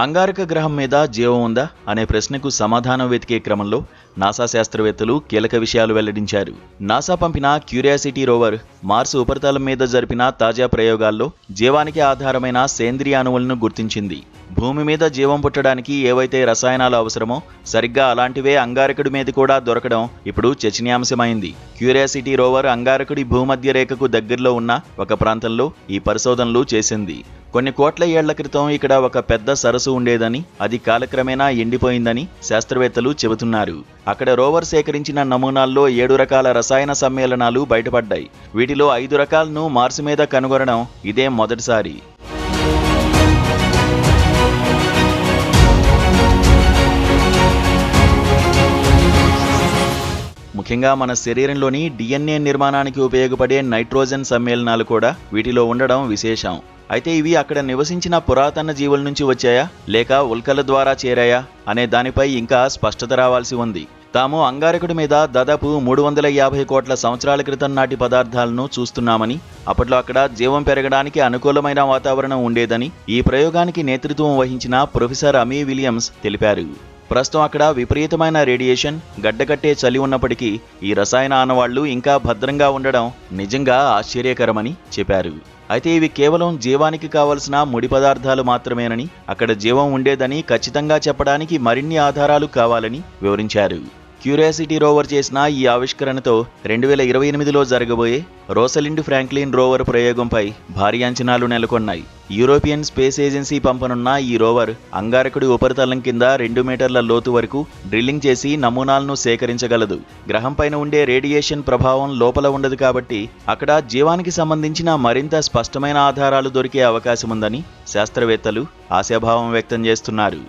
అంగారక గ్రహం మీద జీవం ఉందా అనే ప్రశ్నకు సమాధానం వెతికే క్రమంలో నాసా శాస్త్రవేత్తలు కీలక విషయాలు వెల్లడించారు. నాసా పంపిన క్యూరియాసిటీ రోవర్ మార్స్ ఉపరితలం మీద జరిపిన తాజా ప్రయోగాల్లో జీవానికి ఆధారమైన సేంద్రియ అణువులను గుర్తించింది. భూమి మీద జీవం పుట్టడానికి ఏవైతే రసాయనాలు అవసరమో సరిగ్గా అలాంటివే అంగారకుడి మీద కూడా దొరకడం ఇప్పుడు చర్చనీయాంశమైంది. క్యూరియాసిటీ రోవర్ అంగారకుడి భూమధ్య రేఖకు దగ్గరలో ఉన్న ఒక ప్రాంతంలో ఈ పరిశోధనలు చేసింది. కొన్ని కోట్ల ఏళ్ల క్రితం ఇక్కడ ఒక పెద్ద సరస్సు ఉండేదని, అది కాలక్రమేణా ఎండిపోయిందని శాస్త్రవేత్తలు చెబుతున్నారు. అక్కడ రోవర్ సేకరించిన నమూనాల్లో 7 రకాల రసాయన సమ్మేళనాలు బయటపడ్డాయి. వీటిలో 5 రకాలను మార్స్ మీద కనుగొనడం ఇదే మొదటిసారి. ముఖ్యంగా మన శరీరంలోని DNA నిర్మాణానికి ఉపయోగపడే నైట్రోజన్ సమ్మేళనాలు కూడా వీటిలో ఉండడం విశేషం. అయితే ఇవి అక్కడ నివసించిన పురాతన జీవుల నుంచి వచ్చాయా లేక ఉల్కల ద్వారా చేరాయా అనే దానిపై ఇంకా స్పష్టత రావాల్సి ఉంది. తాము అంగారకుడి మీద దాదాపు 350 కోట్ల సంవత్సరాల క్రితం నాటి పదార్థాలను చూస్తున్నామని, అప్పట్లో అక్కడ జీవం పెరగడానికి అనుకూలమైన వాతావరణం ఉండేదని ఈ ప్రయోగానికి నేతృత్వం వహించిన ప్రొఫెసర్ అమీ విలియమ్స్ తెలిపారు. ప్రస్తుతం అక్కడ విపరీతమైన రేడియేషన్, గడ్డకట్టే చలి ఉన్నప్పటికీ ఈ రసాయన ఆనవాళ్లు ఇంకా భద్రంగా ఉండడం నిజంగా ఆశ్చర్యకరమని చెప్పారు. అయితే ఇవి కేవలం జీవానికి కావలసిన ముడి పదార్థాలు మాత్రమేనని, అక్కడ జీవం ఉండేదని ఖచ్చితంగా చెప్పడానికి మరిన్ని ఆధారాలు కావాలని వివరించారు. క్యూరియాసిటీ రోవర్ చేసిన ఈ ఆవిష్కరణతో 2028లో జరగబోయే రోసలిండ్ ఫ్రాంక్లిన్ రోవర్ ప్రయోగంపై భారీ అంచనాలు నెలకొన్నాయి. యూరోపియన్ స్పేస్ ఏజెన్సీ పంపనున్న ఈ రోవర్ అంగారకుడి ఉపరితలం కింద 2 మీటర్ల లోతు వరకు డ్రిల్లింగ్ చేసి నమూనాలను సేకరించగలదు. గ్రహంపైన ఉండే రేడియేషన్ ప్రభావం లోపల ఉండదు కాబట్టి అక్కడ జీవానికి సంబంధించిన మరింత స్పష్టమైన ఆధారాలు దొరికే అవకాశముందని శాస్త్రవేత్తలు ఆశాభావం వ్యక్తం చేస్తున్నారు.